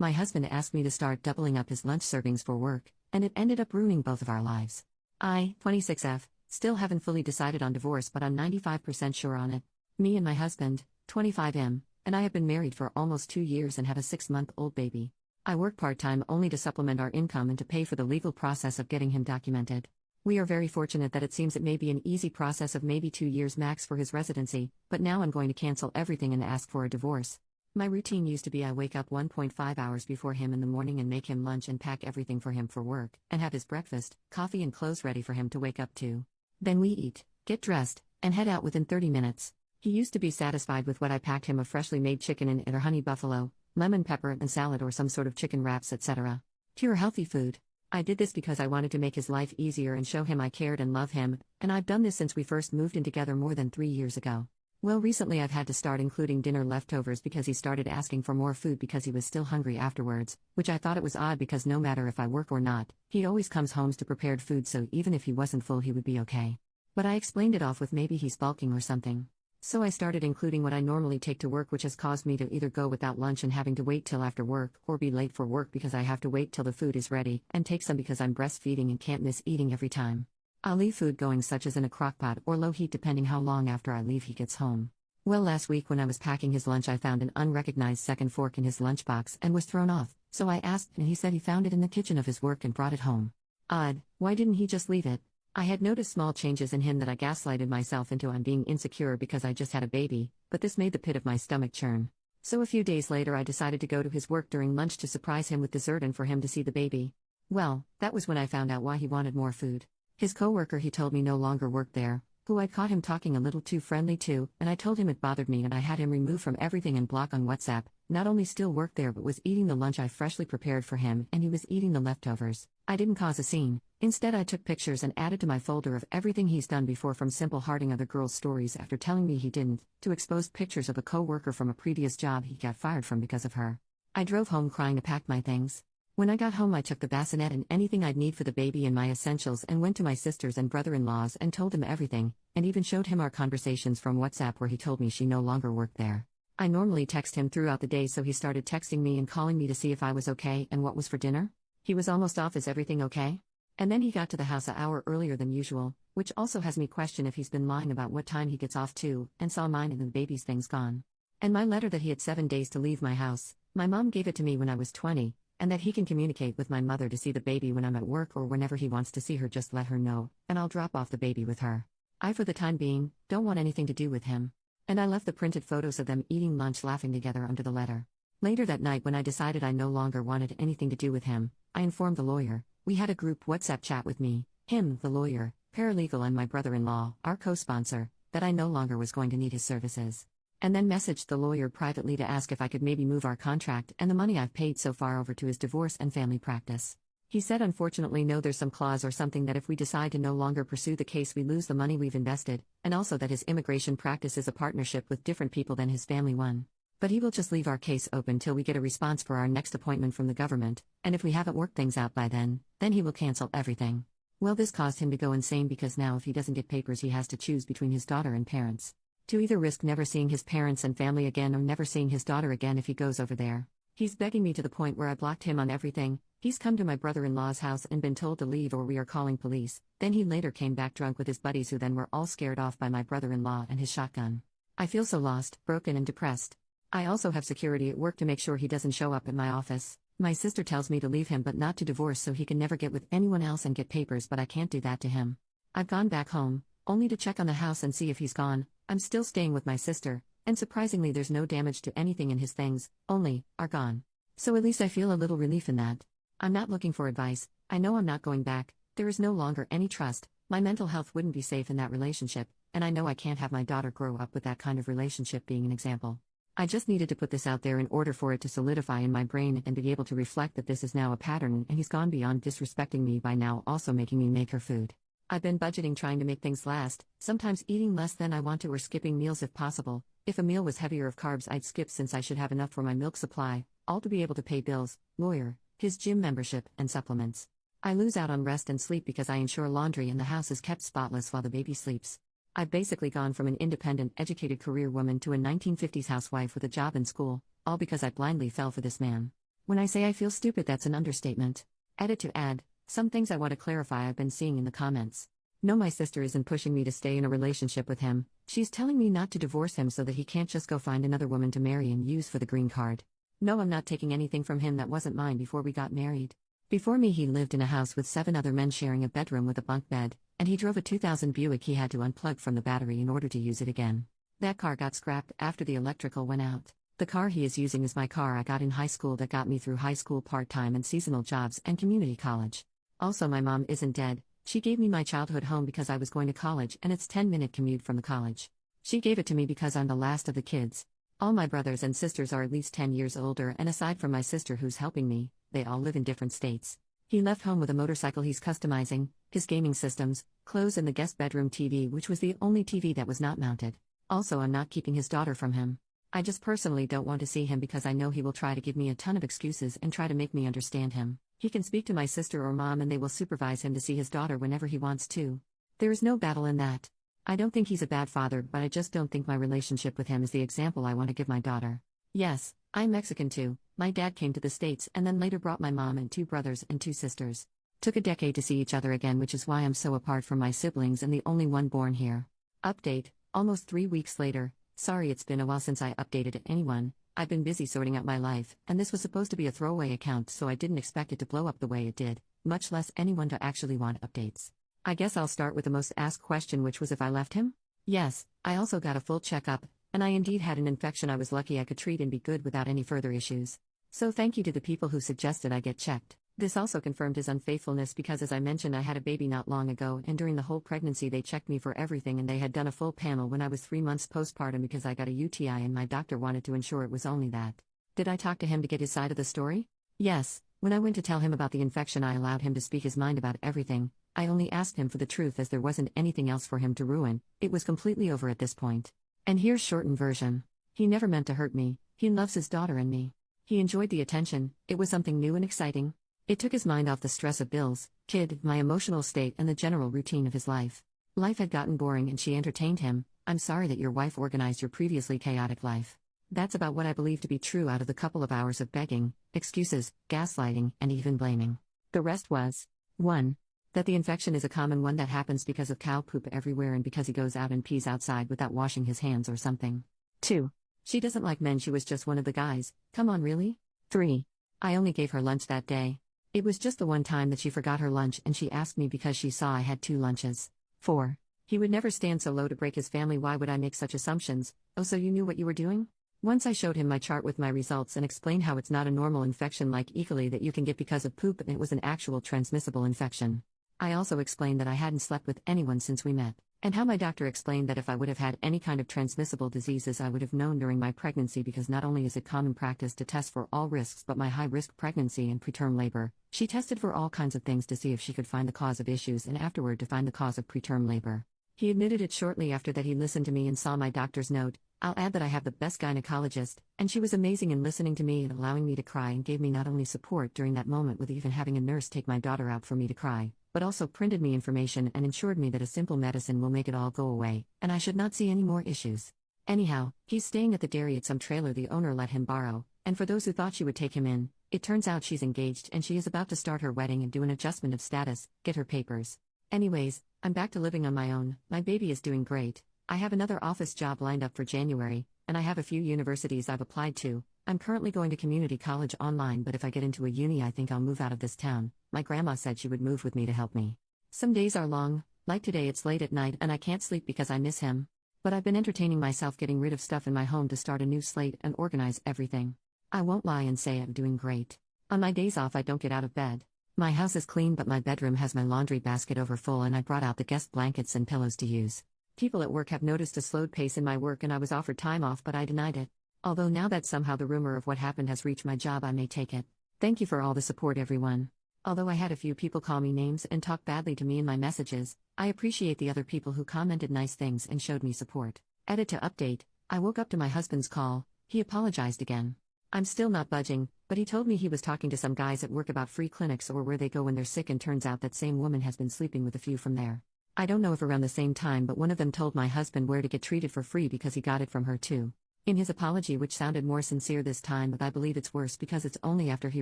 My husband asked me to start doubling up his lunch servings for work, and it ended up ruining both of our lives. I, 26F, still haven't fully decided on divorce, but I'm 95% sure on it. Me and my husband, 25M, and I have been married for almost 2 years and have a 6-month-old baby. I work part-time only to supplement our income and to pay for the legal process of getting him documented. We are very fortunate that it seems it may be an easy process of maybe 2 years max for his residency, but now I'm going to cancel everything and ask for a divorce. My routine used to be I wake up 1.5 hours before him in the morning and make him lunch and pack everything for him for work, and have his breakfast, coffee and clothes ready for him to wake up to. Then we eat, get dressed, and head out within 30 minutes. He used to be satisfied with what I packed him of freshly made chicken and either honey buffalo, lemon pepper and salad or some sort of chicken wraps, etc. Pure healthy food. I did this because I wanted to make his life easier and show him I cared and love him, and I've done this since we first moved in together more than 3 years ago. Well, recently I've had to start including dinner leftovers because he started asking for more food because he was still hungry afterwards, which I thought it was odd because no matter if I work or not, he always comes home to prepared food, so even if he wasn't full he would be okay. But I explained it off with maybe he's bulking or something. So I started including what I normally take to work, which has caused me to either go without lunch and having to wait till after work, or be late for work because I have to wait till the food is ready, and take some because I'm breastfeeding and can't miss eating every time. I'll leave food going such as in a crockpot or low heat depending how long after I leave he gets home. Well, last week when I was packing his lunch I found an unrecognized second fork in his lunchbox and was thrown off, so I asked and he said he found it in the kitchen of his work and brought it home. Odd, why didn't he just leave it? I had noticed small changes in him that I gaslighted myself into on being insecure because I just had a baby, but this made the pit of my stomach churn. So a few days later I decided to go to his work during lunch to surprise him with dessert and for him to see the baby. Well, that was when I found out why he wanted more food. His coworker he told me no longer worked there, who I'd caught him talking a little too friendly to, and I told him it bothered me and I had him removed from everything and block on WhatsApp, not only still worked there but was eating the lunch I freshly prepared for him and he was eating the leftovers. I didn't cause a scene. Instead I took pictures and added to my folder of everything he's done before, from simple hearting other girls' stories after telling me he didn't, to exposed pictures of a co-worker from a previous job he got fired from because of her. I drove home crying to pack my things. When I got home I took the bassinet and anything I'd need for the baby and my essentials and went to my sisters and brother-in-laws and told them everything, and even showed him our conversations from WhatsApp where he told me she no longer worked there. I normally text him throughout the day, so he started texting me and calling me to see if I was okay and what was for dinner. He was almost off "Is everything okay?" And then he got to the house an hour earlier than usual, which also has me question if he's been lying about what time he gets off too, and saw mine and the baby's things gone. And my letter that he had 7 days to leave my house. My mom gave it to me when I was 20. And that he can communicate with my mother to see the baby when I'm at work or whenever he wants to see her, just let her know, and I'll drop off the baby with her. I, for the time being, don't want anything to do with him. And I left the printed photos of them eating lunch laughing together under the letter. Later that night when I decided I no longer wanted anything to do with him, I informed the lawyer. We had a group WhatsApp chat with me, him, the lawyer, paralegal and my brother-in-law, our co-sponsor, that I no longer was going to need his services. And then messaged the lawyer privately to ask if I could maybe move our contract and the money I've paid so far over to his divorce and family practice. He said unfortunately no, there's some clause or something that if we decide to no longer pursue the case we lose the money we've invested, and also that his immigration practice is a partnership with different people than his family one. But he will just leave our case open till we get a response for our next appointment from the government, and if we haven't worked things out by then he will cancel everything. Well, this caused him to go insane because now if he doesn't get papers he has to choose between his daughter and parents. To either risk never seeing his parents and family again or never seeing his daughter again if he goes over there. He's begging me to the point where I blocked him on everything. He's come to my brother-in-law's house and been told to leave or we are calling police. Then he later came back drunk with his buddies who then were all scared off by my brother-in-law and his shotgun. I feel so lost, broken and depressed. I also have security at work to make sure he doesn't show up at my office. My sister tells me to leave him but not to divorce so he can never get with anyone else and get papers, but I can't do that to him. I've gone back home, only to check on the house and see if he's gone. I'm still staying with my sister, and surprisingly there's no damage to anything in his things, only, are gone. So at least I feel a little relief in that. I'm not looking for advice, I know I'm not going back, there is no longer any trust, my mental health wouldn't be safe in that relationship, and I know I can't have my daughter grow up with that kind of relationship being an example. I just needed to put this out there in order for it to solidify in my brain and be able to reflect that this is now a pattern and he's gone beyond disrespecting me by now also making me make her food. I've been budgeting, trying to make things last, sometimes eating less than I want to or skipping meals if possible. If a meal was heavier of carbs I'd skip since I should have enough for my milk supply, all to be able to pay bills, lawyer, his gym membership, and supplements. I lose out on rest and sleep because I ensure laundry and the house is kept spotless while the baby sleeps. I've basically gone from an independent, educated career woman to a 1950s housewife with a job and school, all because I blindly fell for this man. When I say I feel stupid, that's an understatement. Edit to add, some things I want to clarify I've been seeing in the comments. No, my sister isn't pushing me to stay in a relationship with him. She's telling me not to divorce him so that he can't just go find another woman to marry and use for the green card. No, I'm not taking anything from him that wasn't mine before we got married. Before me, he lived in a house with 7 other men sharing a bedroom with a bunk bed, and he drove a 2000 Buick he had to unplug from the battery in order to use it again. That car got scrapped after the electrical went out. The car he is using is my car I got in high school that got me through high school part-time and seasonal jobs and community college. Also, my mom isn't dead. She gave me my childhood home because I was going to college and it's 10-minute commute from the college. She gave it to me because I'm the last of the kids. All my brothers and sisters are at least 10 years older, and aside from my sister who's helping me, they all live in different states. He left home with a motorcycle he's customizing, his gaming systems, clothes, and the guest bedroom TV, which was the only TV that was not mounted. Also, I'm not keeping his daughter from him. I just personally don't want to see him because I know he will try to give me a ton of excuses and try to make me understand him. He can speak to my sister or mom and they will supervise him to see his daughter whenever he wants to. There is no battle in that. I don't think he's a bad father, but I just don't think my relationship with him is the example I want to give my daughter. Yes, I'm Mexican too. My dad came to the States and then later brought my mom and 2 brothers and 2 sisters. Took a decade to see each other again, which is why I'm so apart from my siblings and the only one born here. Update, almost 3 weeks later. Sorry it's been a while since I updated anyone. I've been busy sorting out my life, and this was supposed to be a throwaway account, so I didn't expect it to blow up the way it did, much less anyone to actually want updates. I guess I'll start with the most asked question, which was if I left him? Yes, I also got a full checkup, and I indeed had an infection I was lucky I could treat and be good without any further issues. So thank you to the people who suggested I get checked. This also confirmed his unfaithfulness because, as I mentioned, I had a baby not long ago, and during the whole pregnancy they checked me for everything, and they had done a full panel when I was 3 months postpartum because I got a UTI and my doctor wanted to ensure it was only that. Did I talk to him to get his side of the story? Yes. When I went to tell him about the infection, I allowed him to speak his mind about everything. I only asked him for the truth as there wasn't anything else for him to ruin. It was completely over at this point. And here's shortened version. He never meant to hurt me. He loves his daughter and me. He enjoyed the attention. It was something new and exciting. It took his mind off the stress of bills, kid, my emotional state, and the general routine of his life. Life had gotten boring and she entertained him. I'm sorry that your wife organized your previously chaotic life. That's about what I believe to be true out of the couple of hours of begging, excuses, gaslighting, and even blaming. The rest was 1. That the infection is a common one that happens because of cow poop everywhere and because he goes out and pees outside without washing his hands or something. 2. She doesn't like men, she was just one of the guys. Come on, really? 3. I only gave her lunch that day. It was just the one time that she forgot her lunch and she asked me because she saw I had 2 lunches. 4. He would never stand so low to break his family. Why would I make such assumptions? Oh, so you knew what you were doing? Once I showed him my chart with my results and explained how it's not a normal infection like E. coli that you can get because of poop and it was an actual transmissible infection. I also explained that I hadn't slept with anyone since we met, and how my doctor explained that if I would have had any kind of transmissible diseases I would have known during my pregnancy, because not only is it common practice to test for all risks but my high-risk pregnancy and preterm labor, she tested for all kinds of things to see if she could find the cause of issues and afterward to find the cause of preterm labor. He admitted it shortly after that he listened to me and saw my doctor's note. I'll add that I have the best gynecologist, and she was amazing in listening to me and allowing me to cry and gave me not only support during that moment with even having a nurse take my daughter out for me to cry, but also printed me information and ensured me that a simple medicine will make it all go away, and I should not see any more issues. Anyhow, he's staying at the dairy at some trailer the owner let him borrow, and for those who thought she would take him in, it turns out she's engaged and she is about to start her wedding and do an adjustment of status, get her papers. Anyways, I'm back to living on my own. My baby is doing great. I have another office job lined up for January, and I have a few universities I've applied to. I'm currently going to community college online, but if I get into a uni I think I'll move out of this town. My grandma said she would move with me to help me. Some days are long, like today it's late at night and I can't sleep because I miss him. But I've been entertaining myself getting rid of stuff in my home to start a new slate and organize everything. I won't lie and say I'm doing great. On my days off I don't get out of bed. My house is clean but my bedroom has my laundry basket over full and I brought out the guest blankets and pillows to use. People at work have noticed a slowed pace in my work and I was offered time off but I denied it. Although now that somehow the rumor of what happened has reached my job I may take it. Thank you for all the support everyone. Although I had a few people call me names and talk badly to me in my messages, I appreciate the other people who commented nice things and showed me support. Edit to update, I woke up to my husband's call. He apologized again. I'm still not budging, but he told me he was talking to some guys at work about free clinics or where they go when they're sick, and turns out that same woman has been sleeping with a few from there. I don't know if around the same time, but one of them told my husband where to get treated for free because he got it from her too. In his apology, which sounded more sincere this time, but I believe it's worse because it's only after he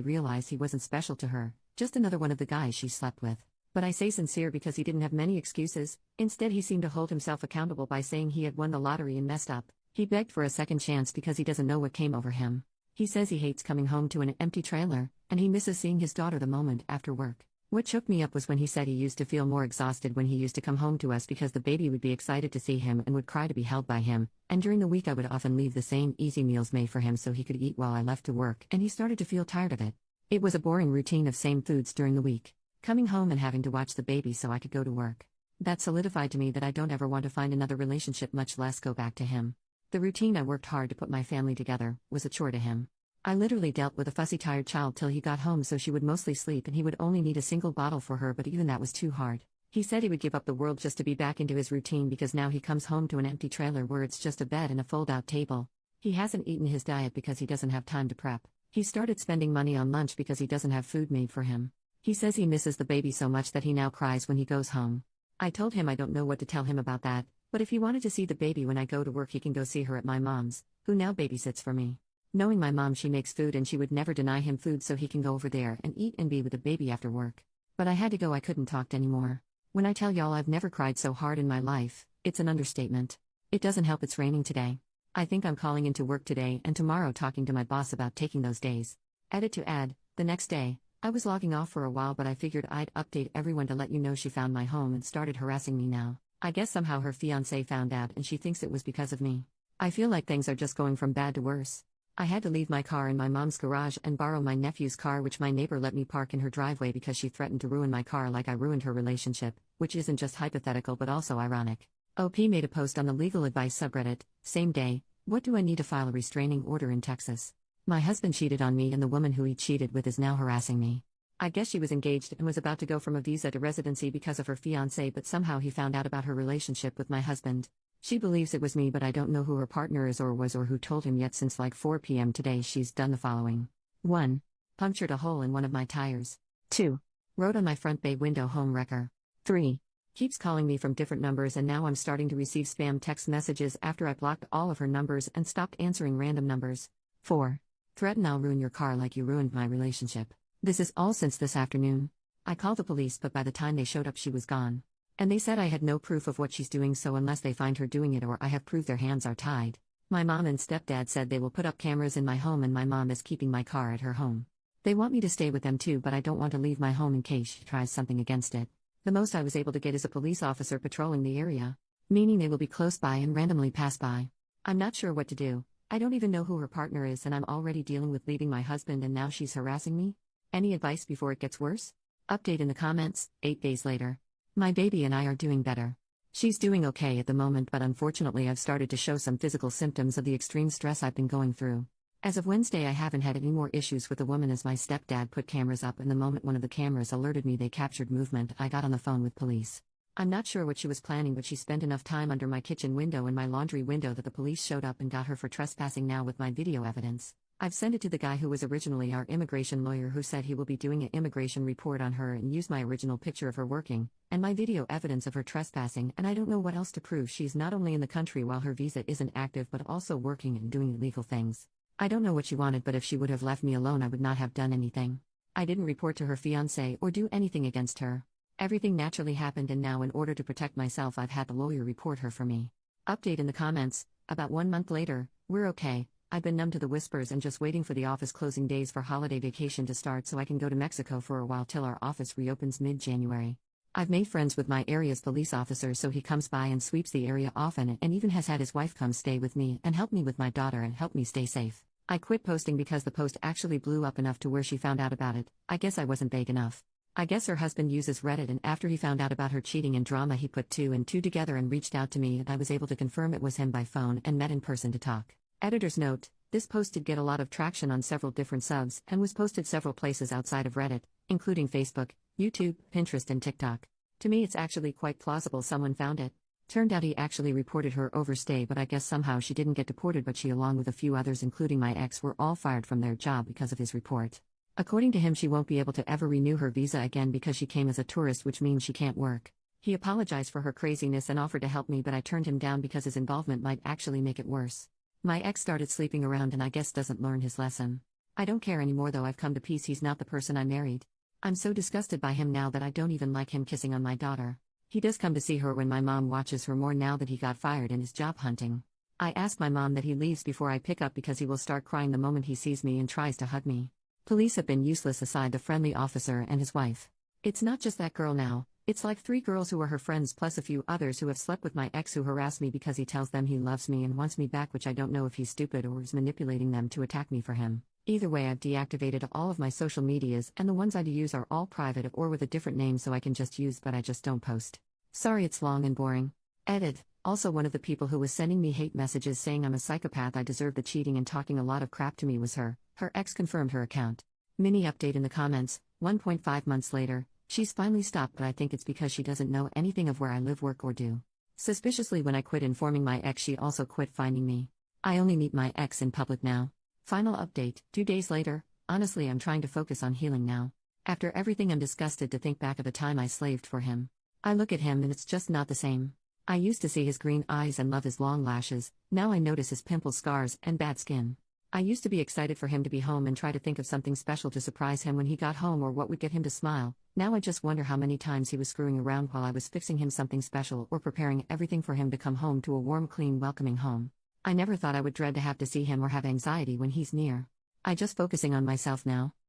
realized he wasn't special to her, just another one of the guys she slept with. But I say sincere because he didn't have many excuses. Instead, he seemed to hold himself accountable by saying he had won the lottery and messed up. He begged for a second chance because he doesn't know what came over him. He says he hates coming home to an empty trailer, and he misses seeing his daughter the moment after work. What shook me up was when he said he used to feel more exhausted when he used to come home to us because the baby would be excited to see him and would cry to be held by him, and during the week I would often leave the same easy meals made for him so he could eat while I left to work, and he started to feel tired of it. It was a boring routine of same foods during the week. Coming home and having to watch the baby so I could go to work. That solidified to me that I don't ever want to find another relationship, much less go back to him. The routine I worked hard to put my family together was a chore to him. I literally dealt with a fussy, tired child till he got home so she would mostly sleep and he would only need a single bottle for her, but even that was too hard. He said he would give up the world just to be back into his routine because now he comes home to an empty trailer where it's just a bed and a fold-out table. He hasn't eaten his diet because he doesn't have time to prep. He started spending money on lunch because he doesn't have food made for him. He says he misses the baby so much that he now cries when he goes home. I told him I don't know what to tell him about that, but if he wanted to see the baby when I go to work, he can go see her at my mom's, who now babysits for me. Knowing my mom, she makes food and she would never deny him food so he can go over there and eat and be with the baby after work. But I had to go, I couldn't talk anymore. When I tell y'all I've never cried so hard in my life, it's an understatement. It doesn't help it's raining today. I think I'm calling into work today and tomorrow talking to my boss about taking those days. Edit to add, the next day, I was logging off for a while but I figured I'd update everyone to let you know she found my home and started harassing me now. I guess somehow her fiancé found out and she thinks it was because of me. I feel like things are just going from bad to worse. I had to leave my car in my mom's garage and borrow my nephew's car, which my neighbor let me park in her driveway because she threatened to ruin my car like I ruined her relationship, which isn't just hypothetical but also ironic. OP made a post on the legal advice subreddit, same day, what do I need to file a restraining order in Texas? My husband cheated on me and the woman who he cheated with is now harassing me. I guess she was engaged and was about to go from a visa to residency because of her fiancé, but somehow he found out about her relationship with my husband. She believes it was me, but I don't know who her partner is or was or who told him yet. Since like 4 p.m. today she's done the following. 1. Punctured a hole in one of my tires. 2. Wrote on my front bay window home wrecker. 3. Keeps calling me from different numbers and now I'm starting to receive spam text messages after I blocked all of her numbers and stopped answering random numbers. 4. Threaten I'll ruin your car like you ruined my relationship. This is all since this afternoon. I called the police but by the time they showed up she was gone. And they said I had no proof of what she's doing, so unless they find her doing it or I have proof, their hands are tied. My mom and stepdad said they will put up cameras in my home and my mom is keeping my car at her home. They want me to stay with them too, but I don't want to leave my home in case she tries something against it. The most I was able to get is a police officer patrolling the area, meaning they will be close by and randomly pass by. I'm not sure what to do. I don't even know who her partner is and I'm already dealing with leaving my husband and now she's harassing me. Any advice before it gets worse? Update in the comments, 8 days later. My baby and I are doing better. She's doing okay at the moment, but unfortunately I've started to show some physical symptoms of the extreme stress I've been going through. As of Wednesday I haven't had any more issues with the woman as my stepdad put cameras up and the moment one of the cameras alerted me they captured movement, I got on the phone with police. I'm not sure what she was planning, but she spent enough time under my kitchen window and my laundry window that the police showed up and got her for trespassing now with my video evidence. I've sent it to the guy who was originally our immigration lawyer, who said he will be doing an immigration report on her and use my original picture of her working, and my video evidence of her trespassing, and I don't know what else to prove. She's not only in the country while her visa isn't active but also working and doing illegal things. I don't know what she wanted, but if she would have left me alone I would not have done anything. I didn't report to her fiancé or do anything against her. Everything naturally happened and now in order to protect myself I've had the lawyer report her for me. Update in the comments, about 1 month later, we're okay. I've been numb to the whispers and just waiting for the office closing days for holiday vacation to start so I can go to Mexico for a while till our office reopens mid-January. I've made friends with my area's police officer so he comes by and sweeps the area often and even has had his wife come stay with me and help me with my daughter and help me stay safe. I quit posting because the post actually blew up enough to where she found out about it. I guess I wasn't vague enough. I guess her husband uses Reddit and after he found out about her cheating and drama he put 2 and 2 together and reached out to me and I was able to confirm it was him by phone and met in person to talk. Editor's note, this post did get a lot of traction on several different subs and was posted several places outside of Reddit, including Facebook, YouTube, Pinterest and TikTok. To me it's actually quite plausible someone found it. Turned out he actually reported her overstay, but I guess somehow she didn't get deported, but she along with a few others including my ex were all fired from their job because of his report. According to him she won't be able to ever renew her visa again because she came as a tourist, which means she can't work. He apologized for her craziness and offered to help me, but I turned him down because his involvement might actually make it worse. My ex started sleeping around and I guess doesn't learn his lesson. I don't care anymore though, I've come to peace, he's not the person I married. I'm so disgusted by him now that I don't even like him kissing on my daughter. He does come to see her when my mom watches her more now that he got fired and is job hunting. I ask my mom that he leaves before I pick up because he will start crying the moment he sees me and tries to hug me. Police have been useless aside the friendly officer and his wife. It's not just that girl now, it's like 3 girls who are her friends plus a few others who have slept with my ex who harass me because he tells them he loves me and wants me back, which I don't know if he's stupid or is manipulating them to attack me for him. Either way, I've deactivated all of my social medias and the ones I do use are all private or with a different name so I can just use but I just don't post. Sorry it's long and boring. Edit. Also, one of the people who was sending me hate messages saying I'm a psychopath, I deserve the cheating and talking a lot of crap to me was her. Her ex confirmed her account. Mini update in the comments, 1.5 months later, she's finally stopped but I think it's because she doesn't know anything of where I live, work or do. Suspiciously, when I quit informing my ex, she also quit finding me. I only meet my ex in public now. Final update, 2 days later. Honestly, I'm trying to focus on healing now. After everything, I'm disgusted to think back of the time I slaved for him. I look at him and it's just not the same. I used to see his green eyes and love his long lashes, now I notice his pimple scars and bad skin. I used to be excited for him to be home and try to think of something special to surprise him when he got home or what would get him to smile. Now I just wonder how many times he was screwing around while I was fixing him something special or preparing everything for him to come home to a warm, clean, welcoming home. I never thought I would dread to have to see him or have anxiety when he's near. I just focusing on myself now.